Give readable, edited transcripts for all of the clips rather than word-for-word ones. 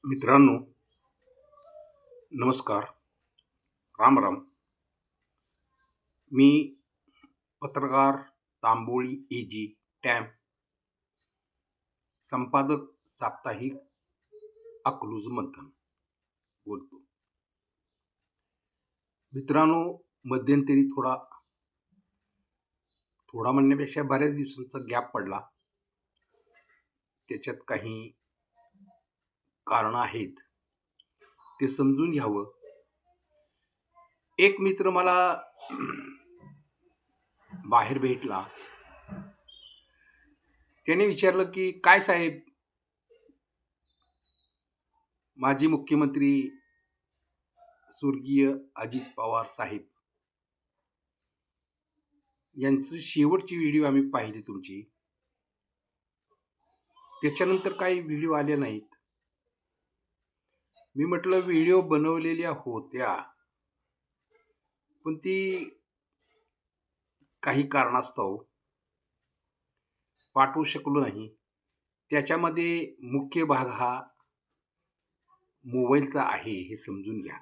मित्रांनो, नमस्कार. राम राम. मी पत्रकार तांबोळी एजी टॅम्प, संपादक साप्ताहिक अकलूज मंथन बोलतो. मित्रांनो, मध्यंतरी थोडा म्हणण्यापेक्षा बऱ्याच दिवसांचा गॅप पडला. त्याच्यात काही कारण आहेत, ते समजून घ्यावं. एक मित्र मला बाहेर भेटला. त्याने विचारलं की काय साहेब, माजी मुख्यमंत्री स्वर्गीय अजित पवार साहेब यांची शेवटची व्हिडिओ आम्ही पाहिली तुमची, त्याच्यानंतर काही व्हिडिओ आले नाहीत. मी म्हटलं व्हिडिओ बनवलेल्या होत्या, पण ती काही कारणास्तव पाठवू शकलो नाही. त्याच्यामध्ये मुख्य भाग हा मोबाईलचा आहे, हे समजून घ्या.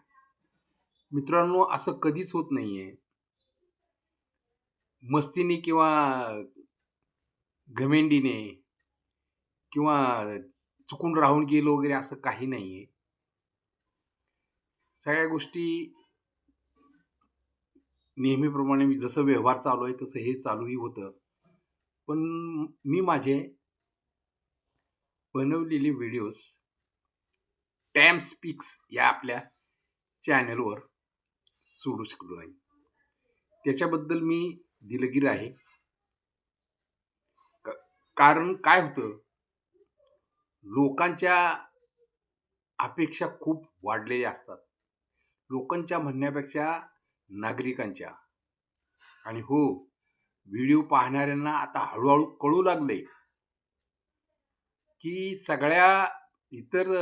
मित्रांनो, असं कधीच होत नाहीये. मस्तीने किंवा घमेंडीने किंवा चुकून राहून गेलो वगैरे असं काही नाहीये. सगळ्या गोष्टी नेहमीप्रमाणे जसं व्यवहार चालू आहे तसं हे चालूही होतं. पण मी माझे बनवलेले व्हिडिओज टॅम्प स्पीक्स या आपल्या चॅनलवर सोडू शकलो नाही. त्याच्याबद्दल मी दिलगीर आहे. कारण काय होतं, लोकांच्या अपेक्षा खूप वाढलेल्या असतात. लोकांच्या म्हणण्यापेक्षा नागरिकांच्या. आणि हो, व्हिडिओ पाहणाऱ्यांना आता हळूहळू कळू लागले की सगळ्या इतर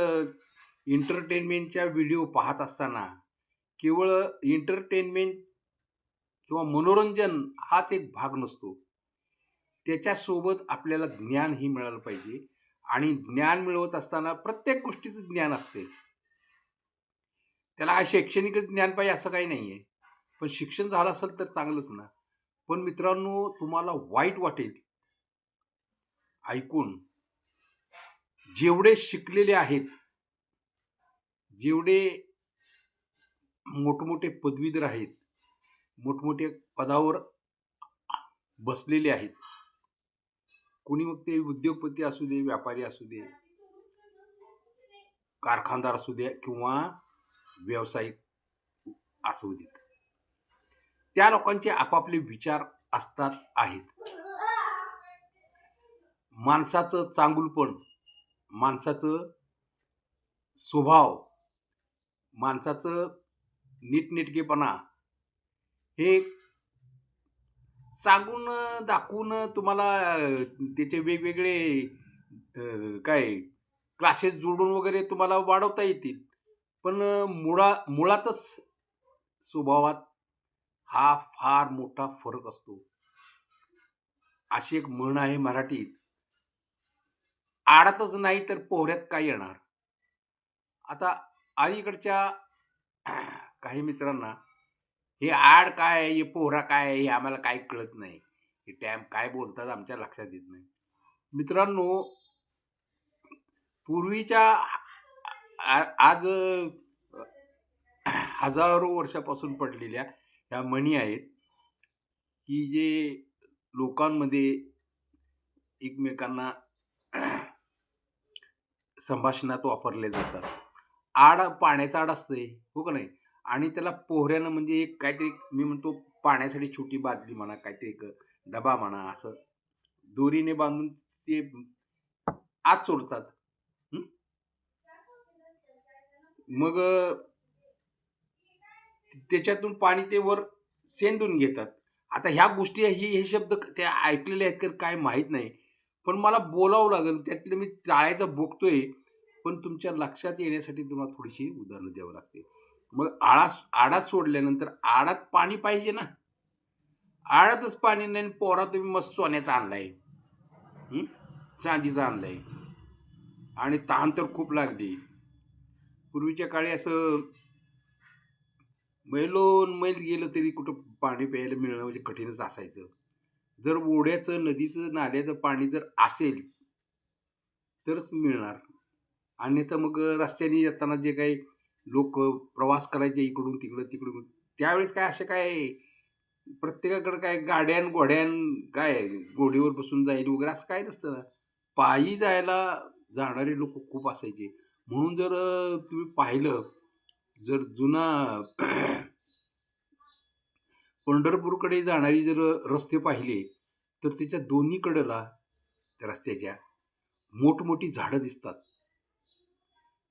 एंटरटेनमेंटच्या व्हिडिओ पाहत असताना केवळ एंटरटेनमेंट किंवा मनोरंजन हाच एक भाग नसतो. त्याच्यासोबत आपल्याला ज्ञानही मिळालं पाहिजे. आणि ज्ञान मिळवत असताना प्रत्येक गोष्टीचं ज्ञान असते. त्याला शैक्षणिकच ज्ञान पाहिजे असं काही नाहीये. पण शिक्षण झालं असेल तर चांगलंच ना. पण मित्रांनो, तुम्हाला वाईट वाटेल ऐकून, जेवढे शिकलेले आहेत, जेवढे मोठमोठे पदवीधर आहेत, मोठमोठे पदावर बसलेले आहेत, कोणी मग ते उद्योगपती असू दे, व्यापारी असू दे, कारखानदार असू दे किंवा व्यावसायिक असू देत, त्या लोकांचे आपापले विचार असतात आहेत. माणसाचं चांगुलपण, माणसाचं स्वभाव, माणसाचं नीटनेटकेपणा हे सांगून दाखवून तुम्हाला त्याचे वेगवेगळे काय क्लासेस जोडून वगैरे तुम्हाला वाढवता येतील. पण मुळातच स्वभावात हा फार मोठा फरक असतो. अशी एक म्हण आहे मराठीत, आडातच नाही तर पोहऱ्यात काय येणार. आता अलीकडच्या काही मित्रांना हे आड काय, हे पोहरा काय, हे आम्हाला काही कळत नाही, हे टॅम्प काय बोलतात आमच्या लक्षात येत नाही. मित्रांनो, पूर्वीच्या आज हजारो वर्षापासून पडलेल्या ह्या म्हणी आहेत की जे लोकांमध्ये एकमेकांना संभाषणात वापरले जातात. आड पाण्याचा आड असते, हो का नाही. आणि त्याला पोहऱ्यानं म्हणजे एक काहीतरी, मी म्हणतो पाण्यासाठी छोटी बादली म्हणा, काहीतरी एक डबा म्हणा, असं दोरीने बांधून ते आत सोडतात. मग त्याच्यातून पाणी ते वर सेंदून घेतात. आता ह्या गोष्टी हे शब्द ते ऐकलेले आहेत का काय माहीत नाही, पण मला बोलावं लागेल. त्यातले मी टाळायचं बघतोय, पण तुमच्या लक्षात येण्यासाठी तुम्हाला थोडीशी उदाहरणं द्यावं लागते. मग आडात सोडल्यानंतर आडात पाणी पाहिजे ना. आळ्यातच पाणी नाही आणि पोरा तुम्ही मस्त सोन्याचा आणलाय, हं? चांदीचा आणलाय आणि तहान तर खूप लागली. पूर्वीच्या काळी असं मैलोन मैल गेलं तरी कुठं पाणी प्यायला मिळणं म्हणजे कठीणच असायचं. जर ओढ्याचं, नदीचं, नाल्याचं पाणी जर असेल तरच मिळणार. अन्यथा मग रस्त्याने येताना जे काही लोक प्रवास करायचे इकडून तिकडं, तिकडून त्यावेळेस काय असे काय प्रत्येकाकडे काय गाड्या अन् घोड्या काय घोडीवर बसून जाईल वगैरे असं काही नसतं ना. पायी जायला जाणारे लोक खूप असायचे. म्हणून जर तुम्ही पाहिलं, जर जुना पंढरपूरकडे जाणारी जर रस्ते पाहिले, तर त्याच्या दोन्ही कडेला त्या रस्त्याच्या मोठमोठी झाडं दिसतात.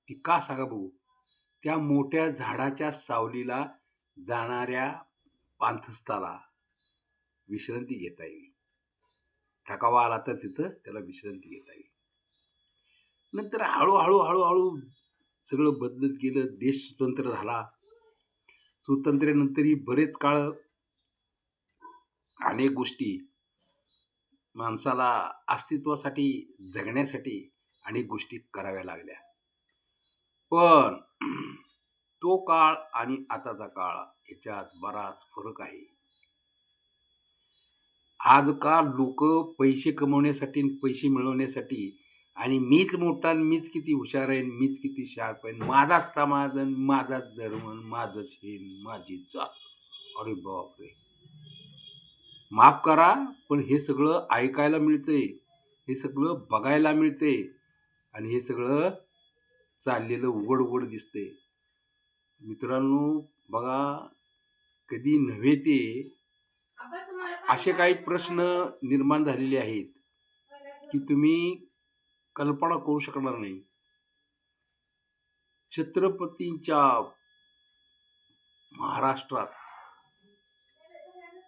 ती का सांगा बघू? त्या मोठ्या झाडाच्या सावलीला जाणाऱ्या पांथस्ताला विश्रांती घेता येईल. थकावा आला तर तिथं त्याला विश्रांती घेता येईल. नंतर हळू सगळं बदलत गेलं. देश स्वतंत्र झाला. स्वातंत्र्यानंतरही बरेच काळ अनेक गोष्टी माणसाला अस्तित्वासाठी, जगण्यासाठी अनेक गोष्टी कराव्या लागल्या. पण तो काळ आणि आताचा काळ याच्यात बराच फरक आहे. आजकाल लोकं पैसे कमवण्यासाठी आणि पैसे मिळवण्यासाठी आणि मीच मोठा आणि मीच किती हुशार आहे आणि मीच किती शार्प आहे. माझाच समाज आणि माझाच धर्म आणि माझंच हे आणि माझीच जात. अरे बापरे! माफ करा, पण हे सगळं ऐकायला मिळतंय. हे सगळं बघायला मिळतंय आणि हे सगळं चाललेलं उघड-उघड दिसतंय. मित्रांनो बघा, कधी नव्हे ते असे काही प्रश्न निर्माण झालेले आहेत, की तुम्ही कल्पना करू शकणार नाही. छत्रपतींच्या महाराष्ट्रात,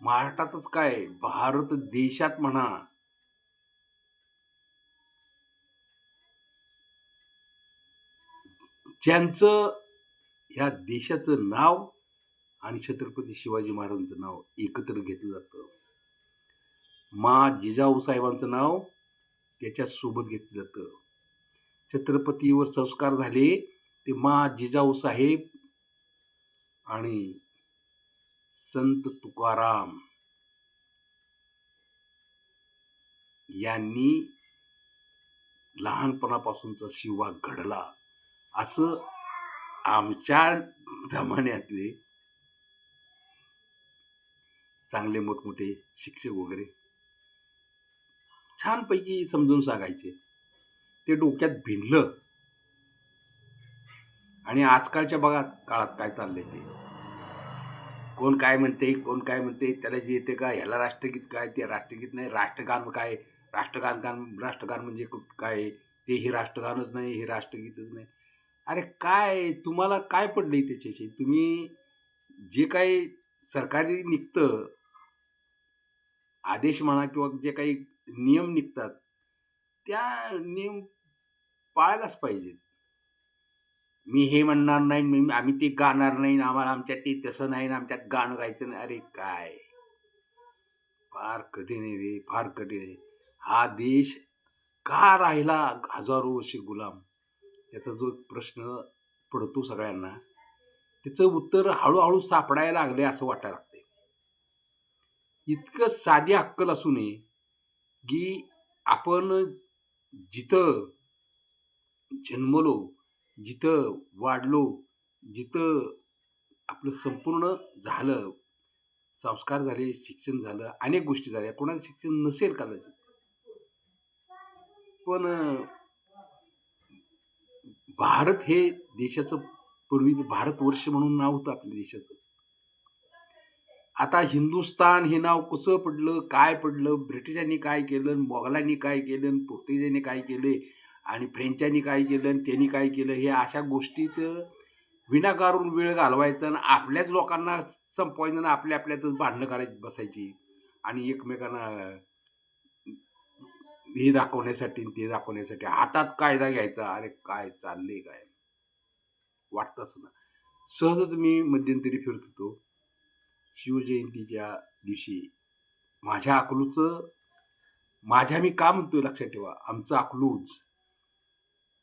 महाराष्ट्रातच काय भारत देशात म्हणा, ज्यांचं ह्या देशाचं नाव आणि छत्रपती शिवाजी महाराजांचं नाव एकत्र घेतलं जातं. जिजाऊ साहेबांचं नाव त्याच्यासोबत घेतलं जातं. छत्रपतीवर संस्कार झाले ते जिजाऊ साहेब आणि संत तुकाराम यांनी लहानपणापासूनचा शिवा घडला असं आमच्या जमान्यातले चांगले मोठमोठे शिक्षक वगैरे छानपैकी समजून सांगायचे. ते डोक्यात भिनलं आणि आजकालच्या बघा काळात काय चाललंय ते. कोण काय म्हणते, त्याला जे येते का, ह्याला राष्ट्रगीत काय, ते राष्ट्रगीत नाही, राष्ट्रगान काय, राष्ट्रगान म्हणजे काय, ते हे राष्ट्रगानच नाही, हे राष्ट्रगीतच नाही. अरे काय तुम्हाला काय पडलंय त्याच्याशी? तुम्ही जे काही सरकारी निघतं, आदेश म्हणा किंवा जे काही नियम निघतात, त्या नियम पाळायलाच पाहिजेत. मी हे म्हणणार नाही, आम्ही ते गाणार नाही, आम्हाला आमच्यात ते तसं नाही ना, आमच्यात गाणं गायचं नाही. अरे काय फार कठीण आहे रे, फार कठीण आहे. हा देश का राहिला हजारो वर्षे गुलाम? याचा जो प्रश्न पडतो सगळ्यांना, त्याचं उत्तर हळूहळू सापडायला लागले असं वाटायला लागतंय. इतकं साधी अक्कल असू नये, की आपण जिथं जन्मलो, जिथं वाढलो, जिथं आपलं संपूर्ण झालं, संस्कार झाले, शिक्षण झालं, अनेक गोष्टी झाल्या. कोणाचं शिक्षण नसेल कदाचित. पण भारत हे देशाचं पूर्वीचं भारतवर्ष म्हणून नाव होतं आपल्या देशाचं. आता हिंदुस्थान हे नाव कसं पडलं, काय पडलं, ब्रिटिशांनी काय केलं, मोगलांनी काय केलं, पोर्तुगीजांनी काय केले आणि फ्रेंचांनी काय केलं आणि त्यांनी काय केलं, हे अशा गोष्टीत विनाकारण वेळ घालवायचा आणि आपल्याच लोकांना संपवायचं आणि आपल्या आपल्यातच भांडणं करायची बसायची आणि एकमेकांना हे दाखवण्यासाठी ते दाखवण्यासाठी हातात कायदा घ्यायचा. अरे काय चाललंय काय वाटतं असं ना. सहजच मी मध्यंतरी फिरत होतो. शिवजयंतीच्या दिवशी माझ्या अकलूजचं माझ्या मी का म्हणतोय लक्षात ठेवा. आमचं अकलूज,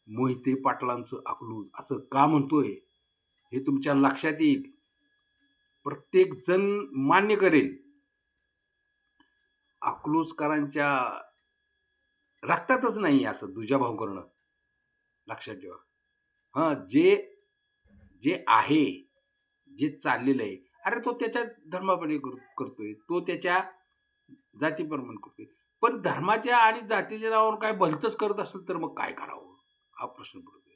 मोहिते पाटलांचं अकलूज असं का म्हणतोय हे तुमच्या लक्षात येईल. प्रत्येक जण मान्य करेल. अकलूजकरांच्या रक्तातच नाही असं दुजाभाव करणं. लक्षात ठेवा. जे जे आहे, जे चाललेलं आहे, अरे तो त्याच्या धर्माप्रमाणे करतोय, तो त्याच्या जातीप्रमाणे करतोय. पण धर्माच्या आणि जातीच्या नावावर काय भलतंच करत असेल तर मग काय करावं? हा प्रश्न पडतोय.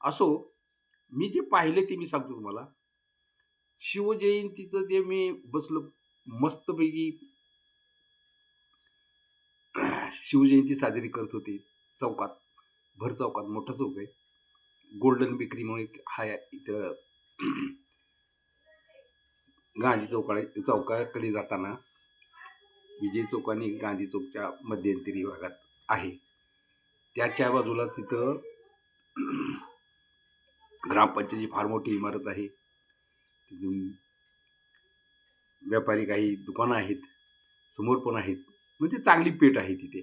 असो, मी जे पाहिले ते मी सांगतो तुम्हाला. शिवजयंतीचं ते मी बसलो मस्तपैकी शिवजयंती साजरी करत होते चौकात. भर चौकात, मोठा चौक आहे. गोल्डन बेकरी म्हणून एक आहे इथं. गांधी चौकाकडे जाताना विजय चौक आणि गांधी चौकच्या मध्यंतरी भागात आहे. त्याच्या बाजूला तिथं ग्रामपंचायतीची फार मोठी इमारत आहे. तिथून व्यापारी काही दुकानं आहेत, समोर पण आहेत. म्हणजे चांगली पेठ आहे तिथे.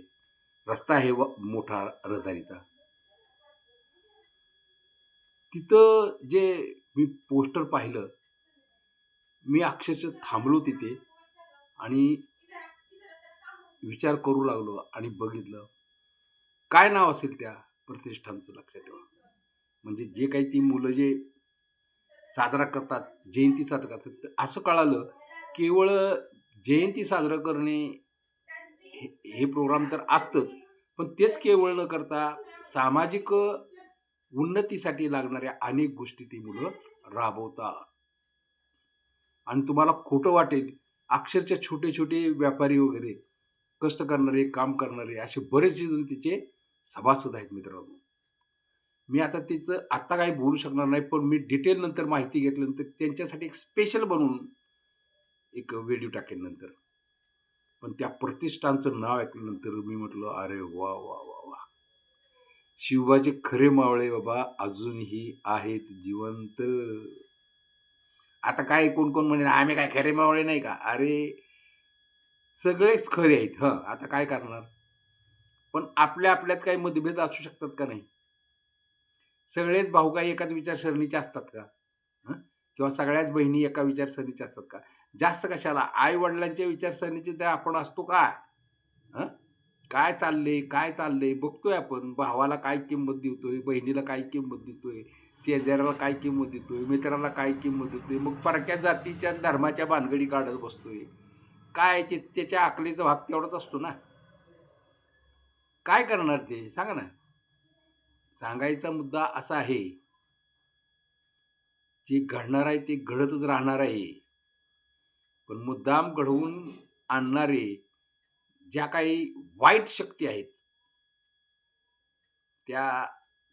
रस्ता आहे मोठा रहदारीचा. तिथं जे मी पोस्टर पाहिलं, मी अक्षरशः थांबलो तिथे आणि विचार करू लागलो आणि बघितलं काय नाव असेल त्या प्रतिष्ठानचं. लक्षात ठेवा. म्हणजे जे काही ती मुलं जे साजरा करतात, जयंती साजरा करतात, असं कळालं केवळ जयंती साजरा करणे हे प्रोग्राम तर असतंच, पण तेच केवळ न करता सामाजिक उन्नतीसाठी लागणाऱ्या अनेक गोष्टी ती मुलं राबवतात. आणि तुम्हाला खोटं वाटेल, अक्षरशः छोटे छोटे व्यापारी वगैरे, कष्ट करणारे, काम करणारे असे बरेचसे जण तिचे सभासद आहेत मित्रांनो. मी आता तिचं आत्ता काही बोलू शकणार नाही, पण मी डिटेल नंतर माहिती घेतल्यानंतर त्यांच्यासाठी एक स्पेशल बनवून एक व्हिडिओ टाकेन नंतर. पण त्या प्रतिष्ठानचं नाव ऐकल्यानंतर मी म्हटलं, अरे वा वा वा वा, शिवबाचे खरे मावळे बाबा अजूनही आहेत जिवंत. आता काय कोण कोण म्हणे आम्ही काय खरे मावळे नाही का? अरे सगळेच खरे आहेत. आता काय करणार? पण आपल्या आपल्यात काही मतभेद असू शकतात का नाही? सगळेच भाऊ काही एकाच विचारसरणीचे असतात का? किंवा सगळ्याच बहिणी एका विचारसरणीच्या असतात का? जास्त कशाला आई वडिलांच्या विचारसरणीचे तर आपण असतो का? काय चाललंय बघतोय आपण. भावाला काय किंमत देतोय, बहिणीला काय किंमत देतोय, शेजाऱ्याला काय किंमत देतोय, मित्राला काय किंमत देतोय. मग परक्या जातीच्या धर्माच्या भानगडी काढत बसतोय. काय त्याच्या अकलीचा भाग तेवढाच असतो ना. काय करणार ते सांगा ना. सांगायचा मुद्दा असा आहे, जे घडणार आहे ते घडतच राहणार आहे. पण मुद्दाम घडवून आणणारे ज्या काही वाईट शक्ती आहेत त्या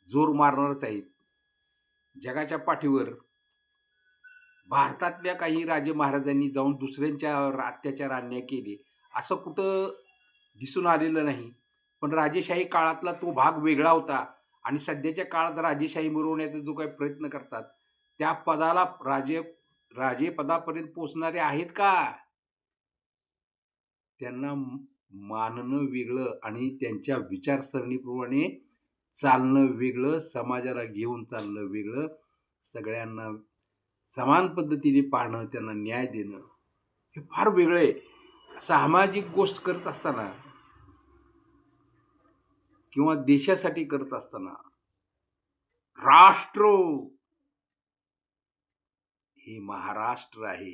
जोर मारणारच आहेत. जगाच्या पाठीवर भारतातल्या काही राजे महाराजांनी जाऊन दुसऱ्यांच्यावर अत्याचार अन्याय केले असं कुठं दिसून आलेलं नाही. पण राजेशाही काळातला तो भाग वेगळा होता आणि सध्याच्या काळात राजेशाही मिरवण्याचा जो काही प्रयत्न करतात त्या पदाला राजेपदापर्यंत पोचणारे आहेत का? त्यांना मानणं वेगळं आणि त्यांच्या विचारसरणीप्रमाणे चालणं वेगळं, समाजाला घेऊन चालणं वेगळं, सगळ्यांना समान पद्धतीने पाहणं, त्यांना न्याय देणं हे फार वेगळं आहे. सामाजिक गोष्ट करत असताना किंवा देशासाठी करत असताना राष्ट्र हे महाराष्ट्र आहे.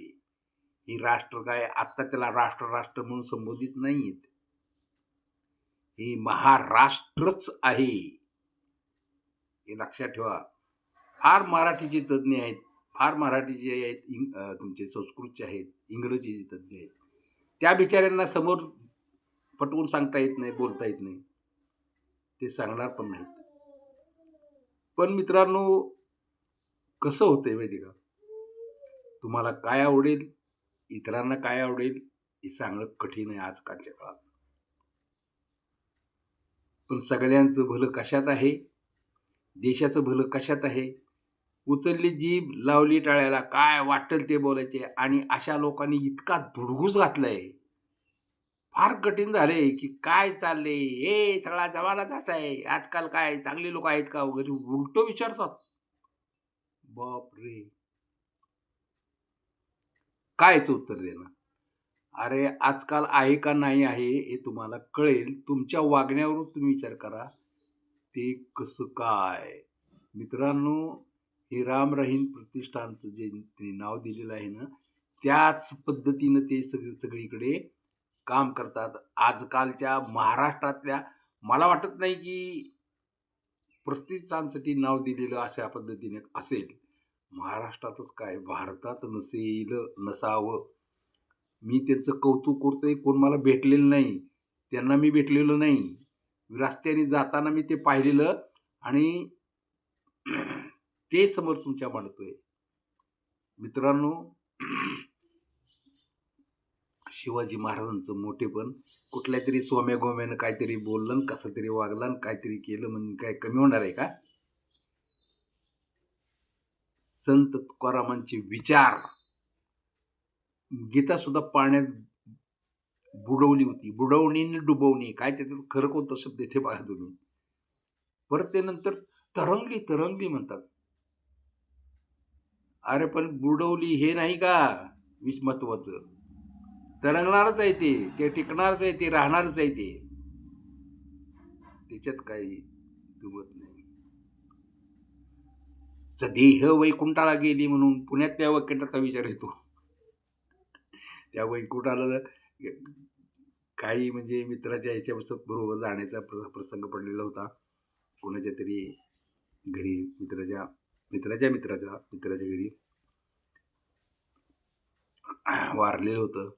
ही राष्ट्र काय आत्ता त्याला राष्ट्र म्हणून संबोधित नाहीत. हे महाराष्ट्रच आहे हे लक्षात ठेवा. फार मराठीचे तज्ज्ञ आहेत, फार मराठीचे आहेत, तुमचे संस्कृतचे आहेत, इंग्रजीचे तज्ज्ञ आहेत. त्या बिचाऱ्यांना समोर पटवून सांगता येत नाही, बोलता येत नाही. ते सांगणार पण नाहीत. पण मित्रांनो कसं होतंय माहिती का, तुम्हाला काय आवडेल, इतरांना काय आवडेल हे सांगणं कठीण आहे आजकालच्या काळात. पण सगळ्यांचं भलं कशात आहे, देशाचं भलं कशात आहे. उचलली जीभ लावली टाळ्याला, काय वाटेल ते बोलायचे आणि अशा लोकांनी इतका धुडगूस घातलाय फार कठीण झालंय, की काय चाललंय? हे सगळा जमानाच असा आहे. आजकाल काय चांगली लोकं आहेत का वगैरे उलटं विचारतात. बापरे! काय याचं उत्तर देणार? अरे, आजकाल आहे का नाही आहे हे तुम्हाला कळेल. तुमच्या वागण्यावरून तुम्ही विचार करा. ते कसं काय? मित्रांनो, हे राम रहीम प्रतिष्ठानचं जे ते नाव दिलेलं आहे ना, त्याच पद्धतीनं ते सगळीकडे काम करतात. आजकालच्या महाराष्ट्रातल्या मला वाटत नाही की प्रतिष्ठानसाठी नाव दिलेलं अशा पद्धतीने असेल. महाराष्ट्रातच काय भारतात नसेल, नसावं. मी त्यांचं कौतुक करतोय. कोण मला भेटलेलं नाही. त्यांना मी भेटलेलो नाही. रस्त्याने जाताना मी ते पाहिलेलं आणि ते समोर तुमच्या मांडतोय. मित्रांनो, शिवाजी महाराजांचं मोठेपण कुठल्यातरी सोम्या-गोम्यानं काहीतरी बोललं आणि कसं तरी वागलं आणि काहीतरी केलं म्हणजे काय कमी होणार आहे का? संत तुकारामांचे विचार गीता सुद्धा पाण्यात बुडवली होती. बुडवणी आणि डुबवणी काय त्याच्यात खरं कोणता शब्द इथे बघा तुम्ही. परत ते नंतर तरंगली, तरंगली म्हणतात. अरे पण बुडवली हे नाही का महत्वाचं. तरंगणारच आहे ते. ते टिकणारच आहे ते, राहणारच आहे ते. त्याच्यात काही दुमत नाही. सदेह वैकुंठाला गेली म्हणून पुण्यातल्या वैकुंठाचा विचार येतो. त्या वैकुंठाला काही म्हणजे मित्राच्या ह्याच्या बरोबर जाण्याचा प्रसंग पडलेला होता. कोणाच्या तरी घरी मित्राच्या घरी वारलेलं होतं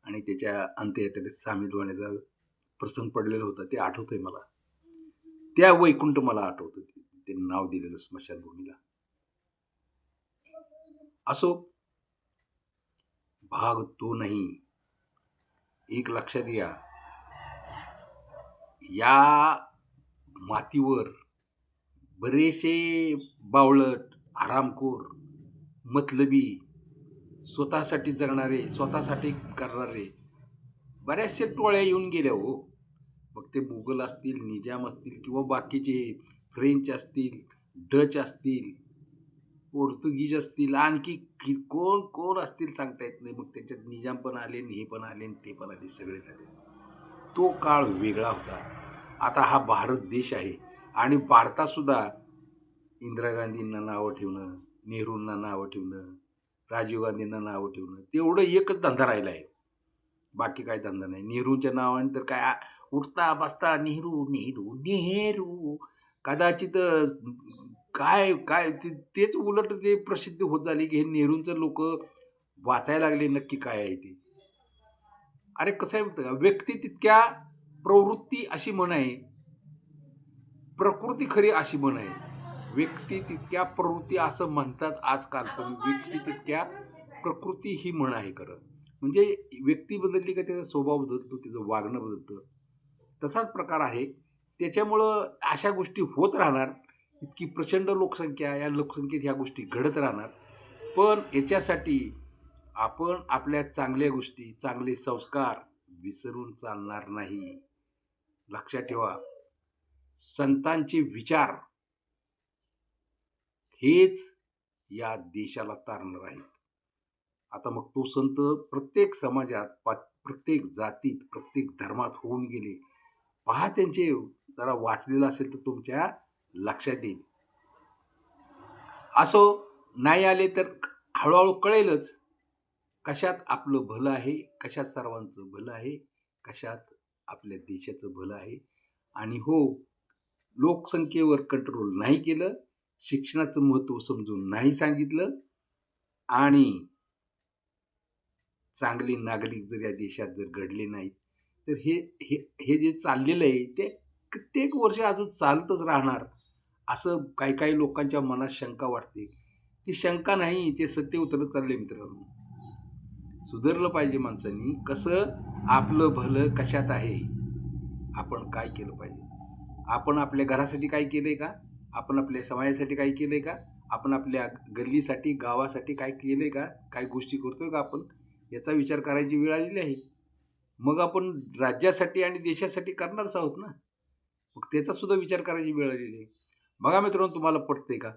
आणि त्याच्या अंत्ययात्रेत सामील होण्याचा प्रसंग पडलेला होता. ते आठवतंय मला. त्या वैकुंठ मला आठवतं. ते नाव दिलेलं स्मशानभूमीला. असो, भाग तो नाही. एक लक्षात घ्या, या मातीवर बरेचसे बावळट, हरामखोर, मतलबी, स्वतःसाठी जगणारे, स्वतःसाठी करणारे बऱ्याचशा टोळ्या येऊन गेल्या हो. मग ते मुघल असतील, निजाम असतील किंवा बाकीचे फ्रेंच असतील, डच असतील, पोर्तुगीज असतील, आणखी कोण कोण असतील सांगता येत नाही. मग त्याच्यात निजाम पण आले, हे पण आले, ते पण आले, सगळे झाले. तो काळ वेगळा होता. आता हा भारत देश आहे आणि भारतात सुद्धा इंदिरा गांधींना नावं ठेवणं, नेहरूंना नावं ठेवणं, राजीव गांधींना नावं ठेवणं, तेवढं एकच धंदा राहिला आहे. बाकी काय धंदा नाही. नेहरूच्या नावाने तर काय उठता बसता नेहरू नेहरू नेहरू कदाचित काय काय तेच उलट ते प्रसिद्ध होत झाले की हे नेहरूंचं लोक वाचायला लागले नक्की काय आहे ते. अरे कसं आहे माहिती का, व्यक्ती तितक्या प्रवृत्ती अशी म्हण आहे, प्रकृती खरी अशी म्हण आहे. व्यक्ती तितक्या प्रवृत्ती असं म्हणतात आजकाल, पण व्यक्ती तितक्या प्रकृती ही म्हण आहे खरं. म्हणजे व्यक्ती बदलली का त्याचा स्वभाव बदलतो, त्याचं वागणं बदलतं. तसाच प्रकार आहे. त्याच्यामुळं अशा गोष्टी होत राहणार. इतकी प्रचंड लोकसंख्या, या लोकसंख्येत ह्या गोष्टी घडत राहणार. पण याच्यासाठी आपण आपल्या चांगल्या गोष्टी, चांगले संस्कार विसरून चालणार नाही. लक्षात ठेवा, संतांचे विचार हेच या देशाला तारणार आहेत. आता मग तो संत प्रत्येक समाजात, प्रत्येक जातीत, प्रत्येक धर्मात होऊन गेले. पहा त्यांचे, जरा वाचलेलं असेल तर तुमच्या लक्षात येईल. असो, नाही आले तर हळूहळू कळेलच. कशात आपलं भलं आहे, कशात सर्वांचं भलं आहे, कशात आपल्या देशाचं भलं आहे. आणि हो, लोकसंख्येवर कंट्रोल नाही केलं, शिक्षणाचं महत्त्व समजून नाही सांगितलं आणि चांगले नागरिक जर या देशात जर घडले नाहीत, तर हे हे हे जे चाललेलं आहे ते कित्येक वर्ष अजून चालतच राहणार, असं काही काही लोकांच्या मनात शंका वाटते. ती शंका नाही, ते सत्य उतरत चालले मित्रांनो. सुधारलं पाहिजे माणसांनी. कसं आपलं भलं कशात आहे, आपण काय केलं पाहिजे. आपण आपल्या घरासाठी काय केलंय का? आपण आपल्या समाजासाठी काय केलंय का? आपण आपल्या गल्लीसाठी, गावासाठी काय केलंय का? काही गोष्टी करतोय का आपण? याचा विचार करायची वेळ आलेली आहे. मग आपण राज्यासाठी आणि देशासाठी करणारच आहोत ना. मग त्याचा सुद्धा विचार करायची वेळ आलेली आहे. बघा मित्रांनो, तुम्हाला पटतंय का?